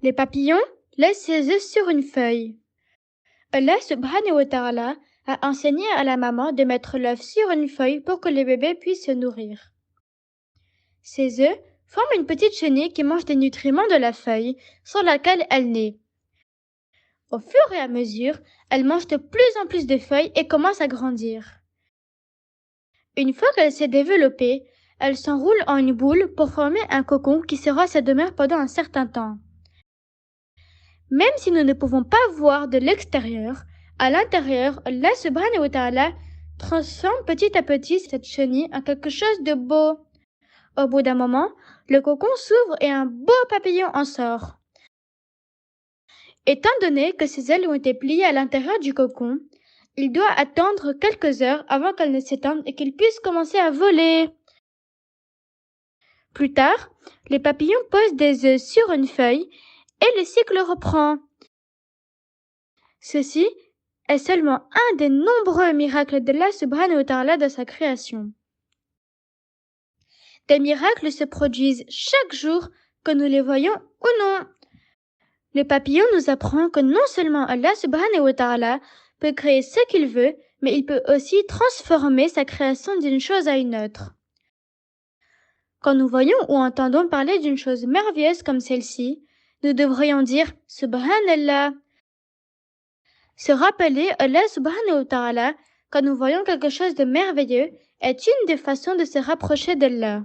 Les papillons laissent ses œufs sur une feuille. Allah subhanahu wa ta'ala a enseigné à la maman de mettre l'œuf sur une feuille pour que le bébé puisse se nourrir. Ces œufs forment une petite chenille qui mange des nutriments de la feuille sur laquelle elle naît. Au fur et à mesure, elle mange de plus en plus de feuilles et commence à grandir. Une fois qu'elle s'est développée, elle s'enroule en une boule pour former un cocon qui sera sa demeure pendant un certain temps. Même si nous ne pouvons pas voir de l'extérieur, à l'intérieur, Allah subhanahu wa ta'ala transforme petit à petit cette chenille en quelque chose de beau. Au bout d'un moment, le cocon s'ouvre et un beau papillon en sort. Étant donné que ses ailes ont été pliées à l'intérieur du cocon, il doit attendre quelques heures avant qu'elles ne s'étendent et qu'il puisse commencer à voler. Plus tard, les papillons posent des œufs sur une feuille et le cycle reprend. Ceci est seulement un des nombreux miracles d'Allah subhanahu wa ta'ala de sa création. Des miracles se produisent chaque jour, que nous les voyons ou non. Le papillon nous apprend que non seulement Allah subhanahu wa ta'ala peut créer ce qu'il veut, mais il peut aussi transformer sa création d'une chose à une autre. Quand nous voyons ou entendons parler d'une chose merveilleuse comme celle-ci, nous devrions dire Subhanallah. Se rappeler Allah subhanahu wa ta'ala quand nous voyons quelque chose de merveilleux est une des façons de se rapprocher d'Allah.